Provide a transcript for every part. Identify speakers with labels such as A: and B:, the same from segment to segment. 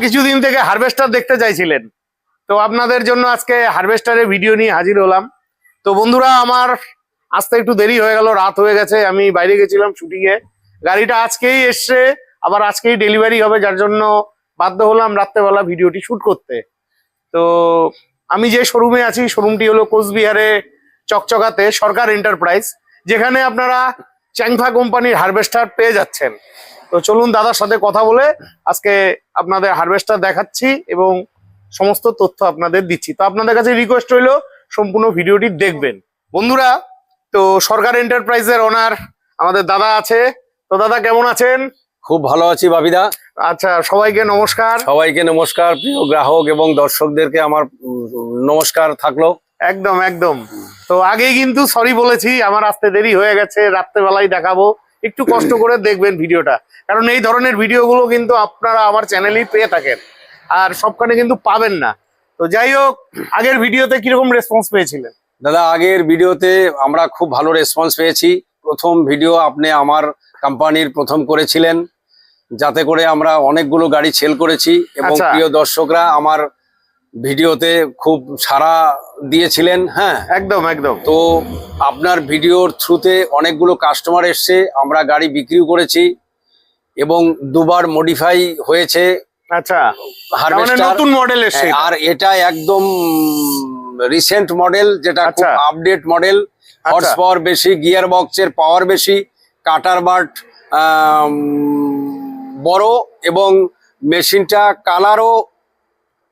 A: কিছুদিন থেকে হারভেস্টার দেখতে চাইছিলেন, তো আপনাদের জন্য আজকে হারভেস্টারের ভিডিও নিয়ে হাজির হলাম। তো বন্ধুরা, আমার আসতে একটু দেরি হয়ে গেল, রাত হয়ে গেছে, আমি বাইরে গেছিলাম শুটিং এ। গাড়িটা আজকেই এসছে, আবার আজকেই ডেলিভারি হবে, যার জন্য বাধ্য হলাম রাত্রেবেলা ভিডিওটি শুট করতে। তো আমি যে শোরুমে আছি, শোরুমটি হলো কোচবিহারে চকচকাতে সরকার এন্টারপ্রাইজ, যেখানে আপনারা চ্যাংফা কোম্পানির হারভেস্টার পেয়ে যাচ্ছেন। তো চলুন দাদার সাথে কথা বলে আজকে আপনাদের হারভেস্টার দেখাচ্ছি এবং সমস্ত তথ্য আপনাদের দিচ্ছি। তো আপনাদের কাছে রিকোয়েস্ট রইলো সম্পূর্ণ ভিডিওটি দেখবেন। বন্ধুরা, তো সরকার এন্টারপ্রাইজের ওনার আমাদের দাদা আছে। তো দাদা কেমন আছেন?
B: খুব ভালো আছি বাবিদা।
A: আচ্ছা, সবাইকে নমস্কার।
B: সবাইকে নমস্কার, প্রিয় গ্রাহক এবং দর্শকদেরকে আমার নমস্কার থাকলো।
A: একদম একদম। তো আগেই কিন্তু সরি বলেছি, আমার আসতে দেরি হয়ে গেছে, রাত্রেবেলায় দেখাবো, একটু কষ্ট করে দেখবেন ভিডিওটা, কারণ এই ধরনের ভিডিওগুলো কিন্তু আপনারা আমার চ্যানেলেই পেয়ে থাকেন, আর সবখানে কিন্তু পাবেন না। তো যাই হোক, আগের ভিডিওতে কিরকম রেসপন্স পেয়েছিলেন?
B: দাদা, আগের ভিডিওতে আমরা খুব ভালো রেসপন্স পেয়েছি। প্রথম ভিডিও আপনি আমার কোম্পানির প্রথম করেছিলেন, যাতে করে আমরা অনেকগুলো গাড়ি সেল করেছি এবং প্রিয় দর্শকরা আমার ভিডিওতে খুব সাড়া দিয়েছিলেন। হ্যাঁ,
A: একদম একদম।
B: তো আপনার ভিডিওর থ্রুতে অনেকগুলো কাস্টমার এসছে, আমরা গাড়ি বিক্রিও করেছি এবং দুবার মডিফাই হয়েছে।
A: আচ্ছা,
B: হারভেস্টার
A: নতুন মডেল এসেছে,
B: আর এটা একদম রিসেন্ট মডেল, যেটা খুব আপডেট মডেল। হর্স পাওয়ার বেশি, গিয়ার বক্সের পাওয়ার বেশি, কাটার বাট বড় এবং মেশিনটা কালারও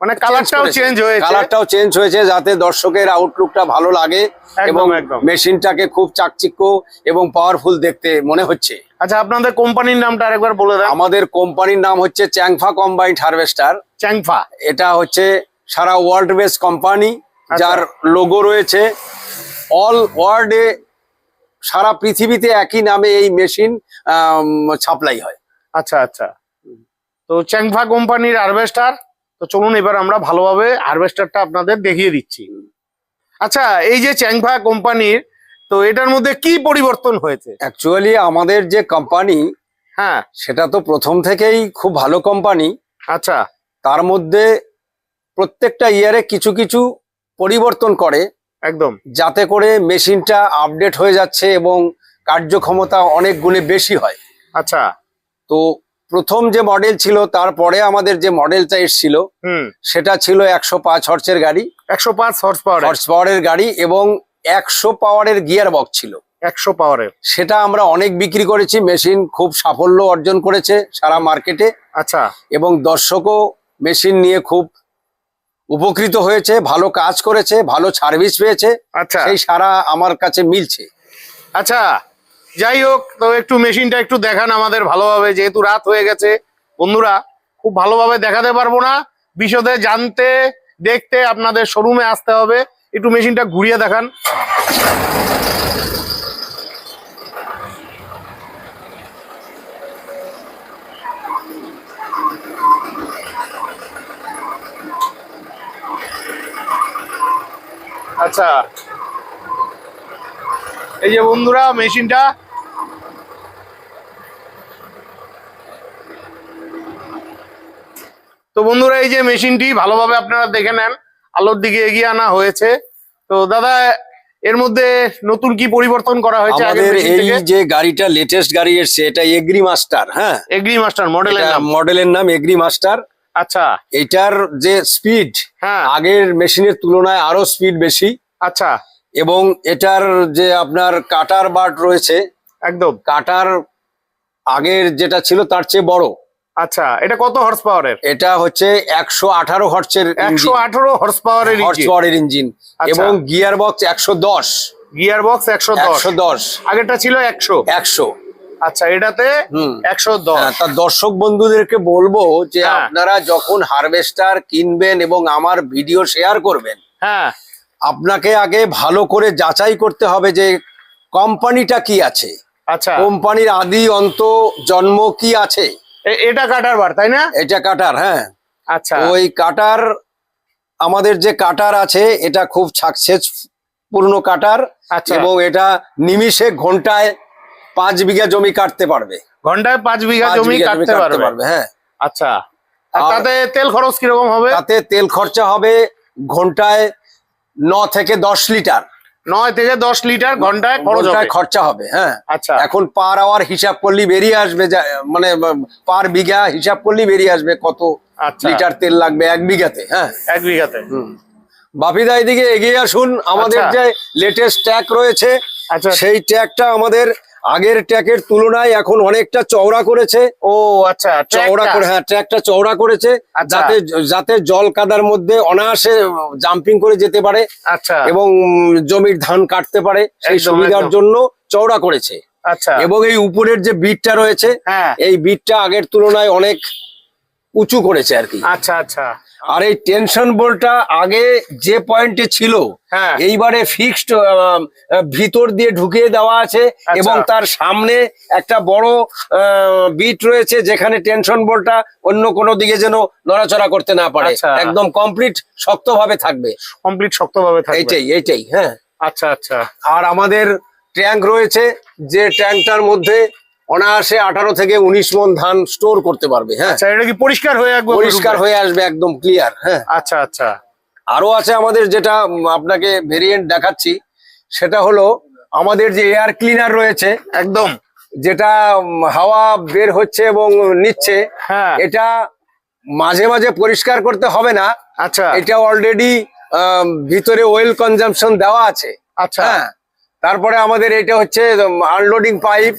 A: মানে কালারটাও
B: চেঞ্জ হয়েছে যাতে দর্শকের আউটলুকটা ভালো লাগে এবং মেশিনটাকে খুব চাকচিক্য এবং পাওয়ারফুল দেখতে মনে হচ্ছে।
A: আচ্ছা, আপনাদের কোম্পানির নামটা আরেকবার বলে দেন।
B: আমাদের কোম্পানির নাম হচ্ছে চ্যাংফা কম্বাইন্ড হারভেস্টার।
A: চ্যাংফা,
B: এটা হচ্ছে সারা ওয়ার্ল্ড বেস কোম্পানি, যার লোগো রয়েছে। অল ওয়ার্ল্ডে, সারা পৃথিবীতে একই নামে এই মেশিন সাপ্লাই হয়।
A: আচ্ছা আচ্ছা, তো চ্যাংফা কোম্পানির হারভেস্টার। তো চলুন এবার আমরা ভালোভাবে হারভেস্টারটা আপনাদের দেখিয়ে দিচ্ছি। আচ্ছা, এই যে চ্যাংফা কোম্পানির, তো এটার মধ্যে কি পরিবর্তন হয়েছে?
B: অ্যাকচুয়ালি আমাদের যে কোম্পানি,
A: হ্যাঁ,
B: সেটা তো প্রথম থেকেই খুব ভালো কোম্পানি।
A: আচ্ছা,
B: তার মধ্যে প্রত্যেকটা ইয়ারে কিছু কিছু পরিবর্তন করে,
A: একদম,
B: যাতে করে মেশিনটা আপডেট হয়ে যাচ্ছে এবং কার্যক্ষমতা অনেক গুণে বেশি হয়।
A: আচ্ছা,
B: তো প্রথম যে মডেল ছিল, তারপরে আমাদের যে মডেলটা এসেছিল সেটা ছিল 105 হর্সের গাড়ি,
A: 105 হর্স
B: পাওয়ারের গাড়ি এবং 100 পাওয়ারের গিয়ার বক্স ছিল।
A: 100 পাওয়ারের,
B: সেটা আমরা অনেক বিক্রি করেছি। মেশিন খুব সাফল্য অর্জন করেছে সারা মার্কেটে।
A: আচ্ছা,
B: এবং দর্শকও মেশিন নিয়ে খুব উপকৃত হয়েছে, ভালো কাজ করেছে, ভালো সার্ভিস পেয়েছে।
A: আচ্ছা,
B: সেই সারা আমার কাছে মিলছে।
A: আচ্ছা, যাই হোক, তো একটু মেশিনটা একটু দেখান আমাদের ভালোভাবে, যেহেতু রাত হয়ে গেছে। বন্ধুরা, খুব ভালোভাবে দেখাতে পারবো না, বিশদে জানতে দেখতে আপনাদের শোরুমে আসতে হবে। একটু মেশিনটা ঘুরিয়ে দেখান। আচ্ছা, এই যে বন্ধুরা মেশিনটা, তো বন্ধুরা এই যে মেশিনটি ভালোভাবে আপনারা দেখে নেন, আলোর দিকে এগিয়ে আনা হয়েছে। তো দাদা, এর মধ্যে নতুন কি পরিবর্তন করা হয়েছে?
B: আমাদের এই যে গাড়িটা লেটেস্ট গাড়ি এসছে, এটা এগ্রি মাস্টার। হ্যাঁ,
A: এগ্রি মাস্টার
B: মডেলের নাম এগ্রি মাস্টার।
A: আচ্ছা,
B: এটার যে স্পিড,
A: হ্যাঁ,
B: আগের মেশিনের তুলনায় আরো স্পিড বেশি।
A: আচ্ছা,
B: এবং এটার যে আপনার কাটার বাট রয়েছে,
A: একদম
B: কাটার আগের যেটা ছিল তার চেয়ে বড়।
A: আচ্ছা, এটা কত হর্স পাওয়ারের?
B: এটা হচ্ছে 118 হর্সের,
A: 118 হর্স পাওয়ারের ইঞ্জিন
B: এবং গিয়ার বক্স 110।
A: গিয়ার বক্স 110, আগেরটা ছিল 100। আচ্ছা, এটাতে 110।
B: তার দর্শক বন্ধুদেরকে বলবো যে আপনারা যখন হারভেস্টার কিনবেন এবং আমার ভিডিও শেয়ার করবেন,
A: হ্যাঁ,
B: আপনাকে আগে ভালো করে যাচাই করতে হবে যে কোম্পানিটা কি আছে।
A: আচ্ছা,
B: কোম্পানির আদি অন্ত জন্ম কি আছে।
A: এটা কাটার বার, তাই না?
B: এটা কাটার, হ্যাঁ।
A: আচ্ছা,
B: ওই কাটার, আমাদের যে কাটার আছে এটা খুব সাকসেসপূর্ণ কাটার।
A: আচ্ছা,
B: এবং এটা নিমিষে ঘন্টায় 5 বিঘা জমি কাটতে পারবে।
A: ঘন্টায় 5 বিঘা জমি কাটতে পারবে,
B: হ্যাঁ।
A: আচ্ছা, আর তাতে তেল খরচ কিরকম হবে?
B: তাতে তেল খরচা হবে ঘন্টায় 9 থেকে 10 লিটার।
A: 9 থেকে 10 লিটার ঘন্টায়
B: খরচা হবে। হ্যাঁ,
A: আচ্ছা।
B: এখন পার আওয়ার হিসাব করলে বেরিয়ে আসবে, মানে পার বিঘা হিসাব করলে বেরিয়ে আসবে কত লিটার তেল লাগবে 1 বিঘাতে। হ্যাঁ,
A: 1 বিঘাতে।
B: বাপিদা এদিকে এগিয়ে আসুন। আমাদের যে লেটেস্ট ট্যাগ রয়েছে,
A: আচ্ছা,
B: সেই ট্যাগটা আমাদের আগের ট্যাগের তুলনায় এখন অনেকটা চওড়া করেছে।
A: ও আচ্ছা,
B: চওড়া করে, হ্যাঁ ট্র্যাকটা চওড়া করেছে, যাতে জল কাদার মধ্যে অনায়াসে জাম্পিং করে যেতে পারে,
A: আচ্ছা,
B: এবং জমির ধান কাটতে পারে সেই সুবিধার জন্য চওড়া করেছে।
A: আচ্ছা,
B: এবং এই উপরের যে বিটটা রয়েছে,
A: হ্যাঁ,
B: এই বিটটা আগের তুলনায় অনেক উঁচু করেছে আর কি।
A: আচ্ছা আচ্ছা।
B: আর এই টেনশন বোল্টটা আগে যে পয়েন্টে ছিল,
A: হ্যাঁ,
B: এইবারে ফিক্সড ভিতর দিয়ে ঢুকিয়ে দেওয়া আছে, এবং তার সামনে একটা বড় বিট রয়েছে যেখানে টেনশন বোল্টটা অন্য কোনো দিকে যেন নড়াচড়া করতে না পারে, একদম কমপ্লিট শক্তভাবে থাকবে। এইটাই। হ্যাঁ,
A: আচ্ছা আচ্ছা।
B: আর আমাদের ট্যাঙ্ক রয়েছে, যে ট্যাঙ্কটার মধ্যে অনায়াসে 18 থেকে 19 মণ ধান স্টোর করতে পারবে। হ্যাঁ,
A: এটা কি পরিষ্কার হয়ে
B: আসবে একদম ক্লিয়ার। হ্যাঁ,
A: আচ্ছা আচ্ছা।
B: আরো আছে আমাদের, যেটা আপনাকে ভেরিয়েন্ট দেখাচ্ছি, সেটা হলো আমাদের যে এয়ার ক্লিনার রয়েছে,
A: একদম
B: যেটা হাওয়া বের হচ্ছে এবং নিচ্ছে।
A: হ্যাঁ,
B: এটা মাঝে মাঝে পরিষ্কার করতে হবে না।
A: আচ্ছা,
B: এটা অলরেডি ভিতরে অয়েল কনজাম্পশন দেওয়া আছে।
A: আচ্ছা,
B: হ্যাঁ, তারপরে আমাদের এটা হচ্ছে আনলোডিং পাইপ।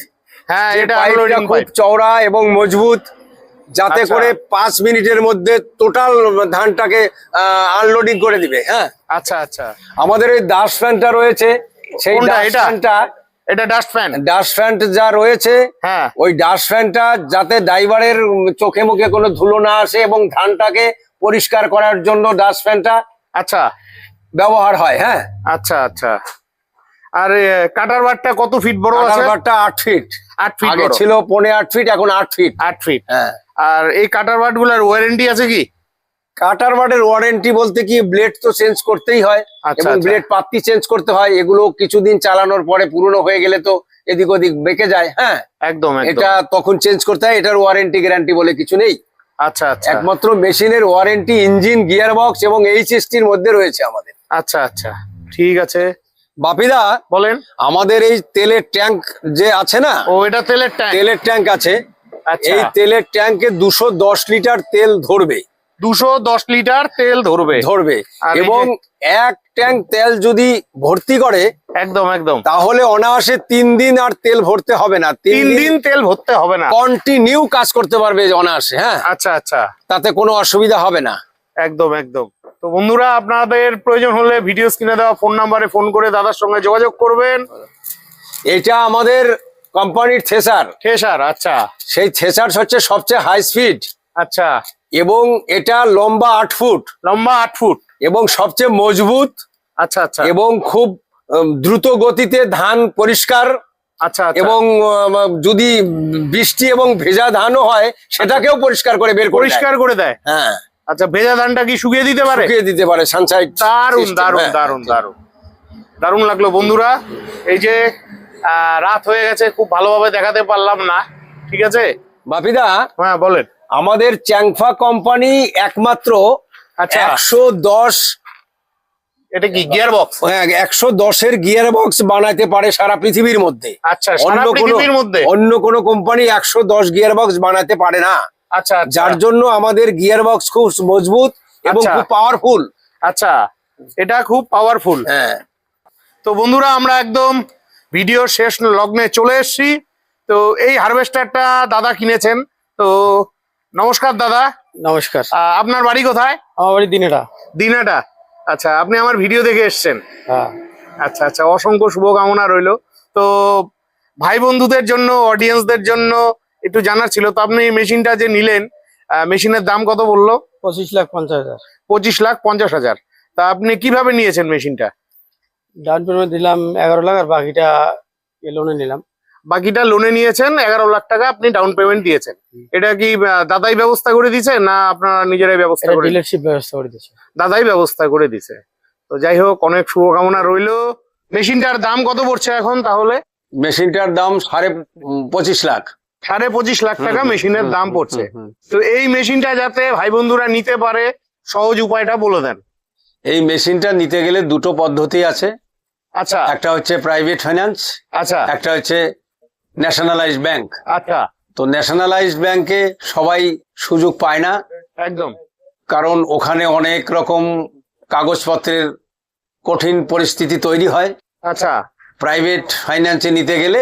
A: হ্যাঁ, এটা
B: পাইপটা খুব চওড়া এবং মজবুত, যাতে করে 5 মিনিটের মধ্যে টোটাল ধানটাকে আনলোডিং করে দিবে। হ্যাঁ,
A: আচ্ছা আচ্ছা।
B: আমাদের এই ডাস্ট ফ্যানটা রয়েছে, সেই ডাস্ট ফ্যান যা রয়েছে,
A: হ্যাঁ,
B: ওই ডাস্ট ফ্যানটা যাতে ড্রাইভারের চোখে মুখে কোনো ধুলো না আসে এবং ধানটাকে পরিষ্কার করার জন্য ডাস্ট ফ্যানটা
A: আচ্ছা
B: ব্যবহার হয়। হ্যাঁ,
A: আচ্ছা আচ্ছা। আর কাটার বারটা কত ফিট বড় আছে?
B: কাটার বারটা 8 ফিট।
A: 8 ফিট
B: আগে ছিল 8.5 ফিট, এখন 8 ফিট।
A: 8 ফিট।
B: হ্যাঁ।
A: আর এই কাটার বাট গুলার ওয়ারেন্টি আছে কি?
B: কাটার বাটের ওয়ারেন্টি বলতে কি, ব্লেড তো চেঞ্জ করতেই হয়, এবং ব্লেড পাত্তি চেঞ্জ করতে হয়। এগুলো কিছুদিন চালানোর পরে পুরনো হয়ে গেলে তো এদিক ওদিক বেঁকে যায়। হ্যাঁ,
A: একদম।
B: এটা তখন চেঞ্জ করতে হয়। এটার ওয়ারেন্টি গ্যারান্টি বলে কিছু নেই।
A: আচ্ছা আচ্ছা।
B: একমাত্র মেশিনের ওয়ারেন্টি ইঞ্জিন, গিয়ার বক্স এবং এইচএসটির মধ্যে রয়েছে আমাদের।
A: আচ্ছা আচ্ছা, ঠিক আছে।
B: বাপিদা বলেন, আমাদের এই তেলের ট্যাঙ্ক যে আছে না,
A: এটা তেলের
B: ট্যাঙ্ক আছে। এই তেলের ট্যাঙ্কে 210 লিটার তেল ধরবে।
A: 210 লিটার তেল ধরবে।
B: এবং এক ট্যাঙ্ক তেল যদি ভর্তি করে,
A: একদম
B: তাহলে অনায়াসে 3 দিন আর তেল ভরতে হবে না।
A: 3 দিন তেল ভরতে হবে না,
B: কন্টিনিউ কাজ করতে পারবে অনায়াসে। হ্যাঁ,
A: আচ্ছা আচ্ছা,
B: তাতে কোনো অসুবিধা হবে না।
A: একদম। তো বন্ধুরা, আপনাদের প্রয়োজন হলে ভিডিও স্ক্রিনে দেওয়া ফোন নাম্বারে ফোন করে দাদার সঙ্গে যোগাযোগ করবেন।
B: এটা আমাদের কোম্পানির থ্রেসার।
A: আচ্ছা,
B: সেই থ্রেসার হচ্ছে সবচেয়ে হাই স্পিড।
A: আচ্ছা,
B: এবং এটা লম্বা 8 ফুট, এবং সবচেয়ে মজবুত।
A: আচ্ছা আচ্ছা।
B: এবং খুব দ্রুত গতিতে ধান পরিষ্কার।
A: আচ্ছা,
B: এবং যদি বৃষ্টি এবং ভেজা ধানও হয়, সেটাকেও পরিষ্কার করে দেয়। হ্যাঁ,
A: আচ্ছা। ভেজা ধানটা কি শুকিয়ে দিতে পারে?
B: সানসাইড।
A: দারুণ লাগলো বন্ধুরা। এই যে রাত হয়ে গেছে, খুব ভালোভাবে দেখাতে পারলাম না, ঠিক আছে
B: বাপিদা?
A: হ্যাঁ, বলেন।
B: আমাদের চ্যাংফা কোম্পানি একমাত্র 110,
A: এটা কি গিয়ার বক্স?
B: হ্যাঁ, 110-এর গিয়ার বক্স বানাইতে পারে সারা পৃথিবীর মধ্যে।
A: আচ্ছা, সারা পৃথিবীর মধ্যে
B: অন্য কোনো কোম্পানি 110 গিয়ার বক্স বানাইতে পারে না।
A: আচ্ছা,
B: যার জন্য আমাদের গিয়ার বক্স খুব মজবুত এবং খুব পাওয়ারফুল।
A: আচ্ছা, এটা খুব পাওয়ারফুল।
B: হ্যাঁ।
A: তো বন্ধুরা, আমরা একদম ভিডিও শেষ লগ্নে চলে এসেছি। তো এই হারভেস্টারটা দাদা কিনেছেন। তো নমস্কার দাদা।
C: নমস্কার।
A: আপনার বাড়ি কোথায়?
C: আমার বাড়ি
A: দিনাটা। আচ্ছা, আপনি আমার ভিডিও দেখে এসছেন?
C: হ্যাঁ।
A: আচ্ছা আচ্ছা, অসংখ্য শুভকামনা রইলো। তো ভাই বন্ধুদের জন্য, অডিয়েন্সদের জন্য একটু জানার ছিল। তো আপনি এই মেশিনটা যে নিলেন, মেশিনের দাম কত বললো?
C: 25,50,000।
A: 25,50,000। তা আপনি কিভাবে নিয়েছেন মেশিনটা?
C: ডাউন পেমেন্ট দিলাম 11 লাখ, আর বাকিটা লোনে নিলাম।
A: বাকিটা লোনে নিয়েছেন, 11 লাখ টাকা আপনি ডাউন পেমেন্ট দিয়েছেন। এটা কি দাদাই ব্যবস্থা করে দিয়েছে, না আপনারা নিজেরাই ব্যবস্থা করে?
C: ডিলারশিপ ব্যবস্থা করে দিয়েছে।
A: দাদাই ব্যবস্থা করে দিয়েছে। তো যাই হোক, অনেক শুভকামনা রইলো। মেশিনটার দাম কত পড়ছে এখন তাহলে?
B: মেশিনটার দাম 25.5 লাখ।
A: 25.5 লাখ টাকা মেশিনের দাম পড়ছে। তো এই মেশিনটা যাতে ভাই বন্ধুরা নিতে পারে সহজ উপায়টা বলে দেন।
B: এই মেশিনটা নিতে গেলে দুটো পদ্ধতি আছে।
A: আচ্ছা
B: একটা হচ্ছে প্রাইভেট ফাইন্যান্স,
A: আচ্ছা
B: একটা হচ্ছে ন্যাশনালাইজড ব্যাংক।
A: আচ্ছা
B: তো ন্যাশনালাইজড ব্যাংকে সবাই সুযোগ পায় না,
A: একদম।
B: কারণ ওখানে অনেক রকম কাগজপত্রের কঠিন পরিস্থিতি তৈরি হয়।
A: আচ্ছা
B: প্রাইভেট ফাইন্যান্সে নিতে গেলে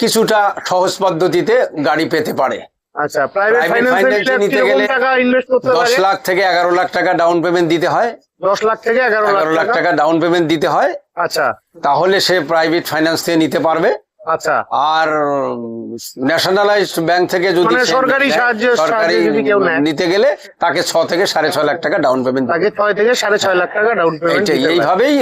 B: কিছুটা সহজ পদ্ধতিতে গাড়ি পেতে পারে।
A: আচ্ছা প্রাইভেট
B: Private finance
A: ফাইন্যান্সে
B: এ নিতে
A: নিতে
B: গেলে
A: গেলে টাকা ইনভেস্ট করতে
B: 10
A: পারে?
B: লাখ থেকে 11 লাখ টাকা ডাউন পেমেন্ট দিতে হয়।
A: 10 লাখ থেকে 11
B: 11 লাখ
A: লাখ টাকা।
B: টাকা ডাউন পেমেন্ট দিতে হয়,
A: আচ্ছা
B: তাহলে সে প্রাইভেট ফাইন্যান্স থেকে নিতে পারবে।
A: আচ্ছা
B: আর ন্যাশনালাইজড ব্যাংক থেকে যদি
A: মানে
B: সে
A: সরকারি
B: নেয়,
A: সাহায্যে
B: সরকারি
A: যদি কেউ নেয়,
B: নিতে গেলে তাকে 6 থেকে 6.5 লাখ টাকা ডাউন পেমেন্ট
A: তাকে 6 থেকে 6.5 লাখ টাকা ডাউন পেমেন্ট দিতে হবে।
B: এইভাবেই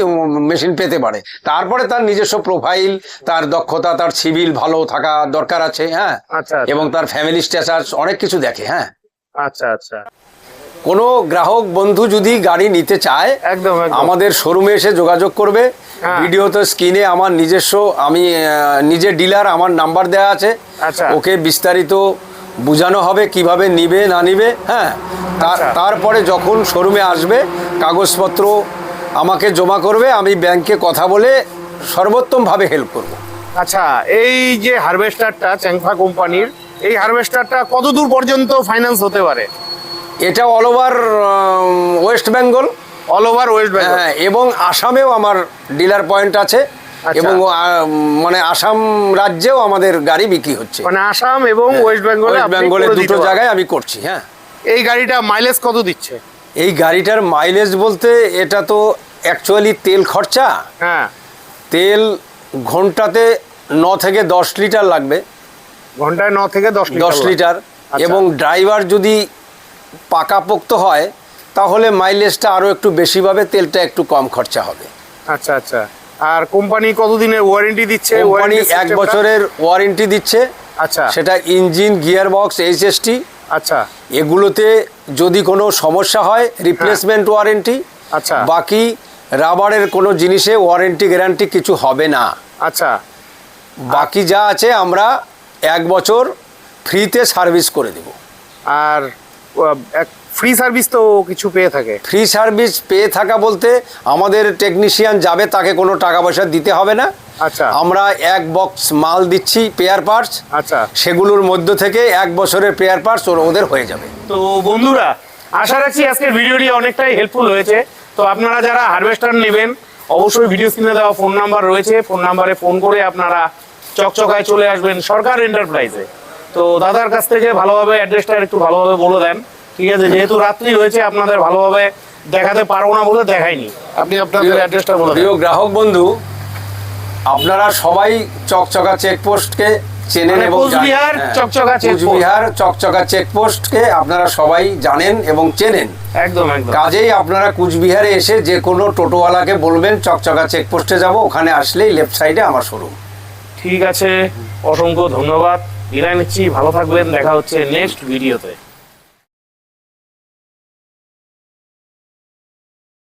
B: মেশিন পেতে পারে। তারপরে তার নিজস্ব প্রোফাইল, তার দক্ষতা, তার সিভিল ভালো থাকা দরকার আছে, হ্যাঁ,
A: আচ্ছা
B: এবং তার ফ্যামিলি স্ট্যাটাস অনেক কিছু দেখে। হ্যাঁ,
A: আচ্ছা আচ্ছা
B: কোনো গ্রাহক বন্ধু যদি গাড়ি নিতে চায়
A: একদম একদম।
B: আমাদের শোরুমে এসে যোগাযোগ করবে।
A: হ্যাঁ।
B: ভিডিওতে স্ক্রিনে আমার নিজস্ব, আমি নিজে ডিলার, আমার নাম্বার দেওয়া আছে।
A: আচ্ছা।
B: ওকে বিস্তারিত বোঝানো হবে কিভাবে নিবে না নিবে। হ্যাঁ,
A: আচ্ছা।
B: তারপরে যখন শোরুমে আসবে কাগজপত্র আমাকে জমা করবে, আমি ব্যাংকে কথা বলে সর্বোত্তমভাবে হেল্প করব।
A: আচ্ছা এই যে হারভেস্টারটা চ্যাংফা কোম্পানির, এই হারভেস্টারটা কত দূর পর্যন্ত ফাইন্যান্স হতে পারে?
B: এটা all over West Bengal,
A: all over West Bengal.
B: হ্যাঁ, এবং আসামেও আমার ডিলার পয়েন্ট আছে।
A: আচ্ছা।
B: এবং মানে আসাম রাজ্যেও আমাদের গাড়ি বিক্রি হচ্ছে।
A: মানে আসাম এবং ওয়েস্ট বেঙ্গলে
B: ওয়েস্ট বেঙ্গলে দুটো জায়গায় আমি করছি। হ্যাঁ,
A: এই গাড়িটা মাইলেজ কত দিচ্ছে?
B: এই গাড়িটার মাইলেজ বলতে এটা তো অ্যাকচুয়ালি তেল খরচা।
A: হ্যাঁ,
B: তেল ঘন্টাতে 9 থেকে 10 লিটার লাগবে।
A: ঘন্টায় 9 থেকে 10
B: 10 লিটার।
A: আচ্ছা।
B: এবং ড্রাইভার যদি পাকাপোক্ত হয় তাহলে মাইলেজটা আরো একটু বেশি পাবে, তেলটা একটু কম খরচা হবে।
A: আচ্ছা আচ্ছা। আর কোম্পানি কতদিনের ওয়ারেন্টি দিচ্ছে?
B: কোম্পানি
A: Warranty
B: 1
A: system টা?
B: বছরের ওয়ারেন্টি দিচ্ছে।
A: আচ্ছা
B: সেটা ইঞ্জিন, গিয়ার বক্স, এইচএসটি
A: আচ্ছা
B: এগুলোতে যদি কোনো সমস্যা হয় রিপ্লেসমেন্ট ওয়ারেন্টি।
A: আচ্ছা
B: বাকি রাবারের কোনো জিনিসে ওয়ারেন্টি গ্যারান্টি কিছু হবে না।
A: আচ্ছা
B: বাকি যা আছে আমরা 1 বছর ফ্রিতে সার্ভিস করে দেব।
A: আর ফ্রি সার্ভিস তো কিছু পেয়ে থাকে?
B: ফ্রি সার্ভিস পেয়ে থাকা বলতে আমাদের টেকনিশিয়ান যাবে, তাকে কোনো টাকা পয়সা দিতে হবে না।
A: আচ্ছা
B: আমরা 1 বক্স মাল দিচ্ছি পেয়ার পার্টস,
A: আচ্ছা।
B: সেগুলোর মধ্য থেকে 1 বছরের পেয়ার পার্টস ওদের হয়ে যাবে।
A: তো বন্ধুরা আশা রাখছি আজকের ভিডিওটি অনেকটাই হেল্পফুল হয়েছে। তো আপনারা যারা হারভেস্টার নেবেন অবশ্যই ভিডিও স্ক্রিনে দেওয়া ফোন নাম্বার রয়েছে, ফোন নাম্বারে ফোন করে আপনারা চকচকায় চলে আসবেন সরকার এন্টারপ্রাইজে। তো দাদার কাছ থেকে ভালোভাবে অ্যাড্রেসটা একটু ভালোভাবে বলে দেন, ঠিক আছে? যেহেতু রাত্রি হয়েছে আপনাদের ভালোভাবে দেখাতে পারবো না বলে দেখাইনি, আপনি আপনাদের অ্যাড্রেসটা বলে দেন।
B: প্রিয় গ্রাহক বন্ধু, আপনারা সবাই চকচকা চেকপোস্টকে চেনেন
A: মানে
B: এবং
A: কোচবিহার চকচকা চেকপোস্ট।
B: কোচবিহার চকচকা চেকপোস্টকে আপনারা সবাই জানেন এবং চেনেন।
A: একদম একদম।
B: কাজেই আপনারা কুচবিহারে এসে যে কোনো টোটোওয়ালাকে বলবেন চকচকা চেকপোস্টে যাব, ওখানে আসলেই লেফট সাইডে আমার শোরুম।
A: ঠিক আছে, অসংখ্য ধন্যবাদ, বিদায় নিচ্ছি, ভালো থাকবেন, দেখা হচ্ছে নেক্সট ভিডিওতে।